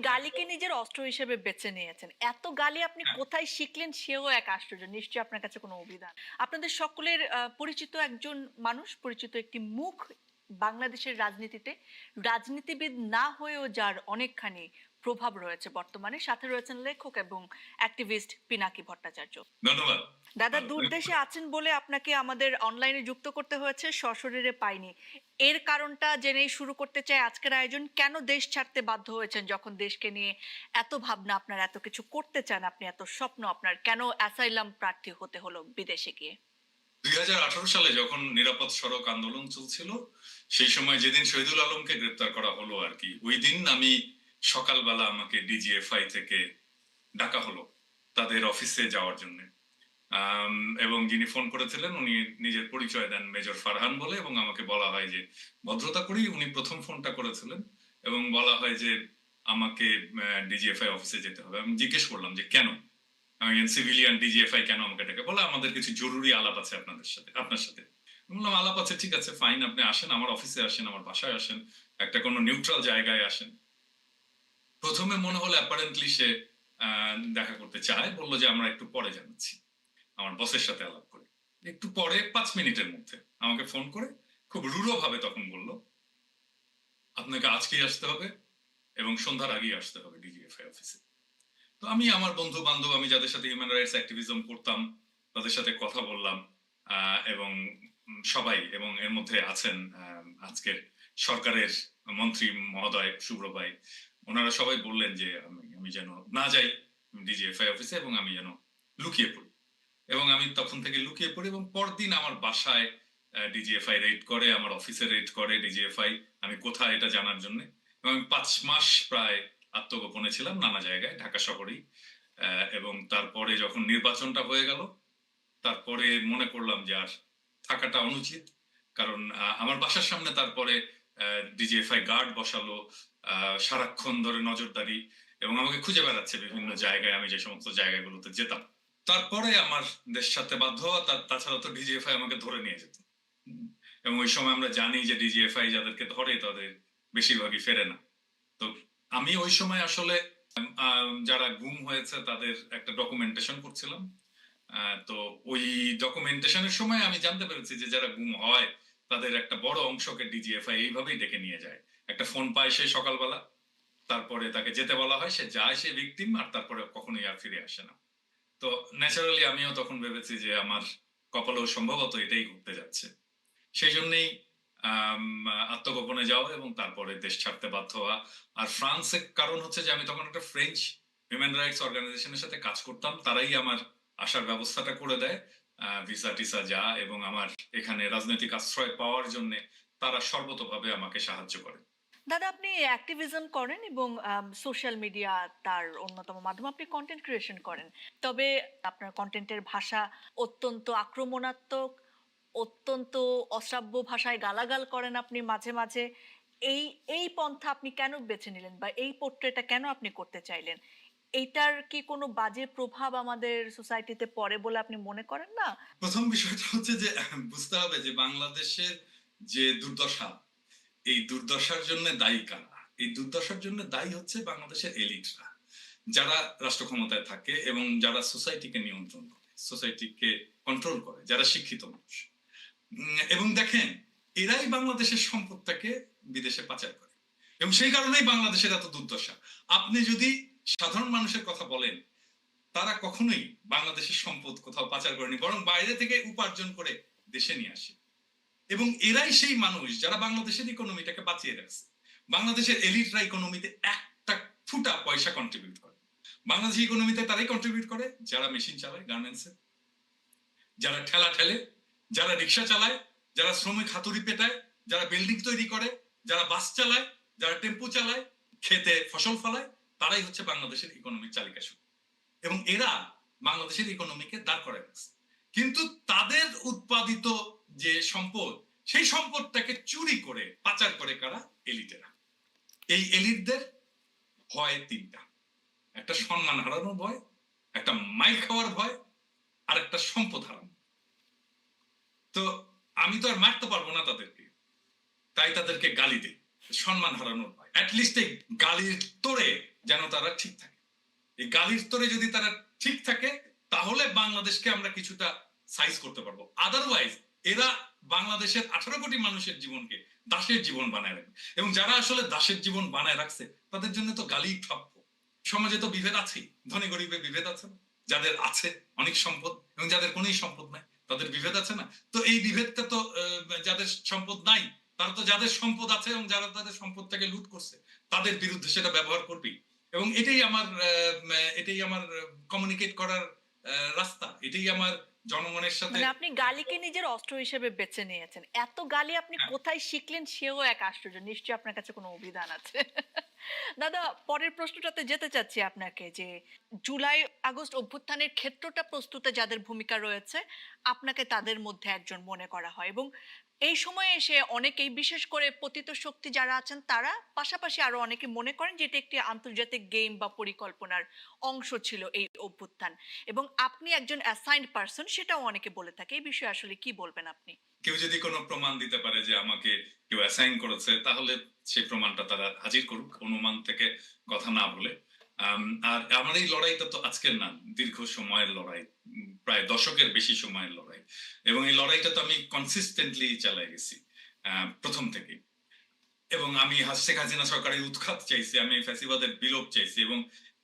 গালিকে নিজের অস্ত্র হিসেবে বেছে নিয়েছেন। এত গালি আপনি কোথায় শিখলেন সেও এক আশ্চর্য। নিশ্চয়ই আপনার কাছে কোনো অভিধান। আপনাদের সকলের পরিচিত একজন মানুষ, পরিচিত একটি মুখ বাংলাদেশের রাজনীতিতে। রাজনীতিবিদ না হয়েও যার অনেকখানি প্রভাব রয়েছে বর্তমানে। সাথে রয়েছেন লেখক এবং অ্যাক্টিভিস্ট পিনাকি ভট্টাচার্য। ধন্যবাদ। দাদা দূর দেশে আছেন বলে আপনাকে আমাদের অনলাইনে যুক্ত করতে হয়েছে, সশরীরে পাইনি। এর কারণটা জেনেই শুরু করতে চাই আজকের আয়োজন। কেন দেশ ছাড়তে বাধ্য হয়েছেন যখন দেশকে নিয়ে এত ভাবনা আপনার, এত কিছু করতে চান আপনি, এত স্বপ্ন আপনার, কেন অ্যাসাইলাম প্রার্থী হতে হলো বিদেশে গিয়ে? 2018 সালে যখন নিরাপদ সড়ক আন্দোলন চলছিল, সেই সময় যেদিন শহীদুল আলমকে গ্রেপ্তার করা হলো আর কি, ওই দিন আমি সকালবেলা আমাকে ডিজিএফআই থেকে ডাকা হলো তাদের অফিসে যাওয়ার জন্য। এবং যিনি ফোন করেছিলেন উনি নিজের পরিচয় দেন মেজর ফারহান বলে, এবং আমাকে বলা হয় যে ভদ্রতা করেই উনি প্রথম ফোনটা করেছিলেন, এবং বলা হয় যে আমাকে ডিজিএফআই অফিসে যেতে হবে। আমি জিজ্ঞেস করলাম যে কেন, আমি সিভিলিয়ান, ডিজিএফআই কেন আমাকে ডেকে? বলে আমাদের কিছু জরুরি আলাপ আছে আপনাদের সাথে, আপনার সাথে। বললাম আলাপ আছে, ঠিক আছে, ফাইন, আপনি আসেন, আমার অফিসে আসেন, আমার বাসায় আসেন, একটা কোনো নিউট্রাল জায়গায় আসেন। প্রথমে মনে হলো অ্যাপারেন্টলি সে দেখা করতে চায়, বললো যে আমরা একটু পরে জানাচ্ছি, আমার বসের সাথে আলাপ করে। একটু পরে 5 মিনিটের মধ্যে আমাকে ফোন করে খুব রূঢ় ভাবে তখন বলল, আপনাকে আজকেই আসতে হবে এবং সন্ধ্যার আগেই আসতে হবে ডিজিএফআই অফিসে। তো আমি আমার বন্ধু বান্ধব, আমি যাদের সাথে হিউম্যান রাইটস অ্যাক্টিভিজম করতাম, তাদের সাথে কথা বললাম, এবং সবাই, এবং এর মধ্যে আছেন আজকের সরকারের মন্ত্রী মহোদয় শুভ্র ভাই, ওনারা সবাই বললেন যে আমি যেন না যাই ডিজিএফআই অফিসে, এবং আমি যেন লুকিয়ে পড়ি। এবং আমি তখন থেকে লুকিয়ে পড়ি, এবং পরদিন আমার বাসায় ডিজিএফআই রেড করে, আমার অফিসে রেড করে ডিজিএফআই, আমি কোথায় এটা জানার জন্য। এবং আমি 5 মাস প্রায় আত্মগোপনে ছিলাম নানা জায়গায়, ঢাকা শহরেই। এবং তারপরে যখন নির্বাচনটা হয়ে গেল, তারপরে মনে করলাম যে আর থাকাটা অনুচিত, কারণ আমার বাসার সামনে তারপরে ডিজিএফআই গার্ড বসালো, সারাক্ষণ ধরে নজরদারি, এবং আমাকে খুঁজে বেড়াচ্ছে বিভিন্ন জায়গায়, আমি যে সমস্ত জায়গাগুলোতে যেতাম। তারপরে আমার দেশ ছাড়তে বাধ্য হওয়া, তাছাড়া তো ডিজিএফআই আমাকে ধরে নিয়ে যেত। এবং ওই সময় আমরা জানি যে ডিজিএফআই যাদেরকে ধরে তাদের বেশিরভাগই ফেরে না। তো আমি ওই সময় আসলে যারা গুম হয়েছে তাদের একটা ডকুমেন্টেশন করছিলাম। তো ওই ডকুমেন্টেশনের সময় আমি জানতে পেরেছি যে যারা গুম হয় তাদের একটা বড় অংশকে ডিজিএফআই এইভাবেই ডেকে নিয়ে যায়। একটা ফোন পায় সে সকালবেলা, তারপরে তাকে যেতে বলা হয়, সে যায়, সে ভিকটিম, আর তারপরে কখনোই আর ফিরে আসে না। তো ন্যাচারালি আমিও তখন ভেবেছি যে আমার কপালেও সম্ভবত এটাই ঘটতে যাচ্ছে। সেই জন্যই আত্মগোপনে যাওয়া এবং তারপরে দেশ ছাড়তে বাধ্য হওয়া। আর ফ্রান্সের কারণ হচ্ছে যে আমি তখন একটা ফ্রেঞ্চ হিউম্যান রাইটস অর্গানাইজেশনের সাথে কাজ করতাম, তারাই আমার আসার ব্যবস্থাটা করে দেয়, ভিসা টিসা যা, এবং আমার এখানে রাজনৈতিক আশ্রয় পাওয়ার জন্য তারা সর্বতভাবে আমাকে সাহায্য করে। দাদা আপনি অ্যাক্টিভিজম করেন এবং সোশ্যাল মিডিয়া তার অন্যতম মাধ্যম, আপনি কন্টেন্ট ক্রিয়েশন করেন। তবে আপনার কন্টেন্টের ভাষা অত্যন্ত আক্রমণাত্মক, অত্যন্ত অশ্রাব্য ভাষায় গালাগাল করেন আপনি মাঝে মাঝে। এই এই পন্থা আপনি কেন বেছে নিলেন, বা এই পোট্রেটা কেন আপনি করতে চাইলেন? এইটার কি কোনো বাজে প্রভাব আমাদের সোসাইটিতে পড়ে বলে আপনি মনে করেন না? প্রথম বিষয়টা হচ্ছে যে বুঝতে হবে যে বাংলাদেশের যে দুর্দশা, এই দুর্দশার জন্য দায়ী কারা? এই দুর্দশার জন্য দায়ী হচ্ছে বাংলাদেশের এলিটরা, যারা রাষ্ট্র ক্ষমতায় থাকে এবং যারা সোসাইটিকে নিয়ন্ত্রণ করে, সোসাইটিকে কন্ট্রোল করে, যারা শিক্ষিত মানুষ। এবং দেখেন, এরাই বাংলাদেশের সম্পদটাকে বিদেশে পাচার করে, এবং সেই কারণেই বাংলাদেশের এত দুর্দশা। আপনি যদি সাধারণ মানুষের কথা বলেন, তারা কখনোই বাংলাদেশের সম্পদ কোথাও পাচার করেনি, বরং বাইরে থেকে উপার্জন করে দেশে নিয়ে আসে। এবং এরাই সেই মানুষ যারা বাংলাদেশের ইকোনমিটাকে বাঁচিয়ে রাখছে। বাংলাদেশের এলিটরা ইকোনমিতে একটা ফুটা পয়সা কন্ট্রিবিউট করে। বাংলাদেশের ইকোনমিতে তারাই কন্ট্রিবিউট করে যারা মেশিন চালায় গার্মেন্টসে, যারা ঠেলা ঠেলে, যারা রিক্সা চালায়, যারা শ্রমিক হাতুড়ি পেটায়, যারা বিল্ডিং তৈরি করে, যারা বাস চালায়, যারা টেম্পু চালায়, খেতে ফসল ফলায়, তারাই হচ্ছে বাংলাদেশের ইকোনমির চালিকা শক্তি। এবং এরা বাংলাদেশের ইকোনমিকে দাঁড় করায় রাখছে। কিন্তু তাদের উৎপাদিত যে সম্পদ, সেই সম্পদটাকে চুরি করে পাচার করে কারা? এলিটেরা। এই এলিটদের ভয় তিনটা: একটা সম্মান হারানোর ভয়, একটা মাইল খাওয়ার ভয়, আর একটা সম্পদ হারানো। তো আমি তো আর মারতে পারবো না তাদেরকে, তাই তাদেরকে গালি দিই, সম্মান হারানোর ভয়। অ্যাটলিস্ট এই গালির তোড়ে যেন তারা ঠিক থাকে। এই গালির স্তরে যদি তারা ঠিক থাকে, তাহলে বাংলাদেশকে আমরা কিছুটা সাইজ করতে পারবো। আদারওয়াইজ এরা বাংলাদেশের 18 কোটি মানুষের জীবনকে দাসের জীবন বানায় রাখবে। এবং যারা আসলে দাসের জীবন বানায় রাখছে, তাদের জন্য তো গালি প্রাপ্য। সমাজে তো বিভেদ আছেই, ধনী গরিবের বিভেদ আছে না? যাদের আছে অনেক সম্পদ এবং যাদের কোনোই সম্পদ নাই, তাদের বিভেদ আছে না? তো এই বিভেদটা তো যাদের সম্পদ নাই, তারা তো যাদের সম্পদ আছে এবং যারা তাদের সম্পদটাকে লুট করছে, তাদের বিরুদ্ধে সেটা ব্যবহার করবেই। এবং এটাই আমার কমিউনিকেট করার রাস্তা, এটাই আমার জনগণের সাথে। মানে আপনি গালিকে নিজের অস্ত্র হিসেবে বেছে নিয়েছেন। এত গালি আপনি হ্যাঁ, কোথায় শিখলেন সেও এক আশ্চর্য। নিশ্চয়ই আপনার কাছে কোনো অভিধান আছে। দাদা, পরের প্রশ্নটাতে যেতে চাচ্ছি আপনাকে যে জুলাই আগস্ট অভ্যুত্থানের ক্ষেত্রটা প্রস্তুতে যাদের ভূমিকা রয়েছে, আপনাকে তাদের মধ্যে একজন মনে করা হয় এবং এই সময়ে এসে অনেকেই, বিশেষ করে পতিত শক্তি যারা আছেন তারা, পাশাপাশি আরো অনেকে মনে করেন যে এটা একটি আন্তর্জাতিক গেম বা পরিকল্পনার অংশ ছিল এই অভ্যুত্থান। এবং আপনি একজন অ্যাসাইন্ড পারসন, সেটাও অনেকে বলে থাকে। এই বিষয়ে আসলে কি বলবেন আপনি? কেউ যদি কোনো প্রমাণ দিতে পারে যে আমাকে কেউ অ্যাসাইন করেছে, তাহলে সেই প্রমাণটা তারা হাজির করুক, অনুমান থেকে কথা না বলে। আর আমার এই লড়াইটা তো আজকের না, দীর্ঘ সময়ের লড়াই, প্রায় দশকের বেশি সময়ের লড়াই। এবং এই লড়াইটা তো আমি কনসিস্টেন্টলি চালাই গেছি প্রথম থেকে। এবং আমি শেখ হাসিনা সরকারের উৎখাত চাইছি, আমি এই ফ্যাসিবাদের বিলোপ চাইছি, এবং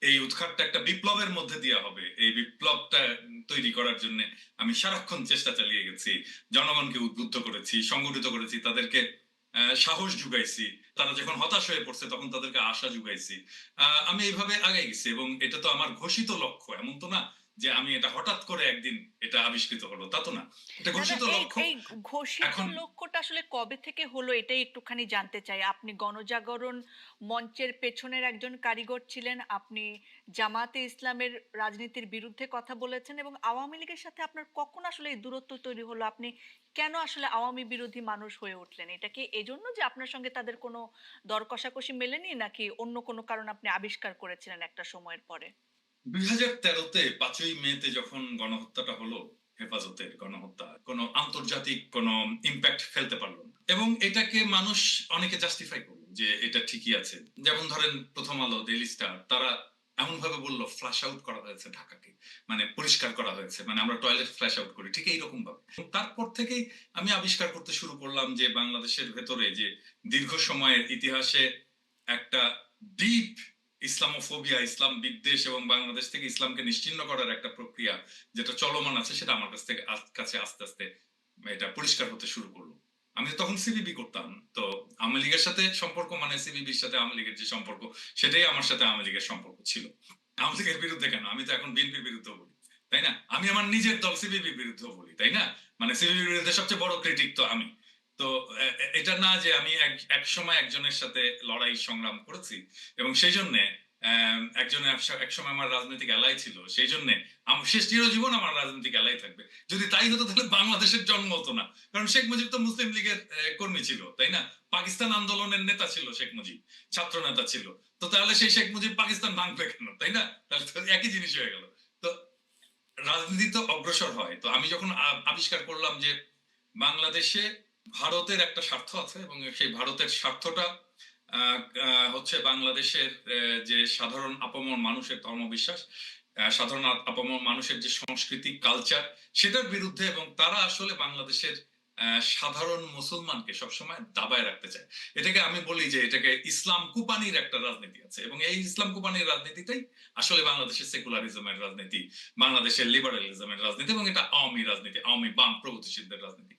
এই উৎখাতটা একটা বিপ্লবের মধ্যে দিয়ে হবে। এই বিপ্লবটা তৈরি করার জন্য আমি সারাক্ষণ চেষ্টা চালিয়ে গেছি, জনগণকে উদ্বুদ্ধ করেছি, সংগঠিত করেছি, তাদেরকে সাহস জুগাইছি। তারা যখন হতাশ হয়ে পড়ছে তখন তাদেরকে আশা জুগাইছি। আমি এইভাবে আগাই গেছি, এবং এটা তো আমার ঘোষিত লক্ষ্য। এমন তো না যে আমি এটা হঠাৎ করে একদিন এটা আবিষ্কৃত হলো, তা তো না। এটা দাদা, ঘোষিত এই লক্ষ্য। এই ঘোষিত এখন লক্ষ্যটা আসলে কবে থেকে হলো এটাই একটুখানি জানতে চাই। আপনি গণজাগরণ মঞ্চের পেছনের একজন কারিগর ছিলেন। আপনি জামায়াতে ইসলামের রাজনীতির বিরুদ্ধে কথা বলেছেন এবং আওয়ামী লীগের সাথে আপনার কখন আসলে এই দূরত্ব তৈরি হলো? আপনি কেন আসলে আওয়ামী বিরোধী মানুষ হয়ে উঠলেন? এটা কি এজন্য যে আপনার সঙ্গে তাদের কোনো দর কষাকষি মেলেনি, নাকি অন্য কোনো কারণ আপনি আবিষ্কার করেছিলেন একটা সময়ের পরে? 2013-তে 5ই মে যখন গণহত্যাটা হলো, হেফাজতের গণহত্যা কোনো আন্তর্জাতিক কোনো ইম্প্যাক্ট ফেলতে পারলো না, এবং এটাকে মানুষ অনেকে জাস্টিফাই করলো যে এটা ঠিকই আছে। যেমন ধরেন প্রথম আলো, ডেইলি স্টার, তারা এমন ভাবে বললো ফ্লাশ আউট করা হয়েছে ঢাকাকে, মানে পরিষ্কার করা হয়েছে, মানে আমরা টয়লেট ফ্ল্যাশ আউট করি ঠিক এইরকম ভাবে। তারপর থেকেই আমি আবিষ্কার করতে শুরু করলাম যে বাংলাদেশের ভেতরে যে দীর্ঘ সময়ের ইতিহাসে একটা ডিপ ইসলামোফোবিয়া, ইসলাম বিদ্বেষ এবং বাংলাদেশ থেকে ইসলামকে নিশ্চিহ্ন করার একটা প্রক্রিয়া যেটা চলমান আছে, সেটা আমার কাছে আস্তে আস্তে এটা পরিষ্কার হতে শুরু করলো। আমি তখন সিবিবি করতাম, তো আওয়ামী লীগের সাথে সম্পর্ক মানে সিবিবির সাথে আওয়ামী লীগের যে সম্পর্ক, সেটাই আমার সাথে আওয়ামী লীগের সম্পর্ক ছিল। আওয়ামী লীগের বিরুদ্ধে কেন, আমি তো এখন বিএনপির বিরুদ্ধে বলি, তাই না? আমি আমার নিজের দল সিবিবির বিরুদ্ধে বলি, তাই না? মানে সিবিবির বিরুদ্ধে সবচেয়ে বড় ক্রিটিক তো আমি। তো এটা না যে আমি এক সময় একজনের সাথে লড়াই সংগ্রাম করেছি এবং সেই জন্য একজনের এক সময় আমার রাজনৈতিক এলাই ছিল, সেই জন্য আমার শেষ চিরজীবন আমার রাজনৈতিক এলাই থাকবে। যদি তাই হতো তাহলে বাংলাদেশের জন্ম হতো না, কারণ শেখ মুজিব তো মুসলিম লীগের কর্মী ছিল, তাই না? পাকিস্তান আন্দোলনের নেতা ছিল শেখ মুজিব, ছাত্র নেতা ছিল। তো তাহলে সেই শেখ মুজিব পাকিস্তান ভাঙবে কেন, তাই না? তাহলে তো একই জিনিস হয়ে গেল। তো রাজনীতি তো অগ্রসর হয়। তো আমি যখন আবিষ্কার করলাম যে বাংলাদেশে ভারতের একটা স্বার্থ আছে, এবং সেই ভারতের স্বার্থটা হচ্ছে বাংলাদেশের যে সাধারণ আপামর মানুষের ধর্মবিশ্বাস, সাধারণ আপামর মানুষের যে সংস্কৃতি, কালচার, সেটার বিরুদ্ধে, এবং তারা আসলে বাংলাদেশের সাধারণ মুসলমানকে সবসময় দাবায় রাখতে চায়। এটাকে আমি বলি যে এটাকে ইসলাম কুপানির একটা রাজনীতি আছে, এবং এই ইসলাম কুপানির রাজনীতিটাই আসলে বাংলাদেশের সেকুলারিজমের রাজনীতি, বাংলাদেশের লিবারালিজমের রাজনীতি, এবং এটা আওয়ামী রাজনীতি, আওয়ামী বাম প্রগতিশীলদের রাজনীতি।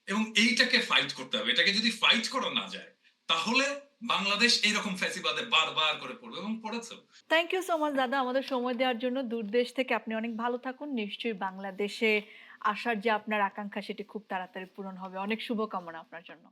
এবং এইটাকে ফাইট করতে হবে। এটাকে যদি ফাইট করা না যায়, তাহলে বাংলাদেশ এইরকম ফ্যাসিবাদে বারবার করে পড়বে, এবং পড়েছে। থ্যাংক ইউ সো মাচ দাদা, আমাদের সময় দেওয়ার জন্য। দূর দেশ থেকে আপনি অনেক ভালো থাকুন। নিশ্চয়ই বাংলাদেশে আসার যে আপনার আকাঙ্ক্ষা সেটি খুব তাড়াতাড়ি পূরণ হবে। অনেক শুভকামনা আপনার জন্য।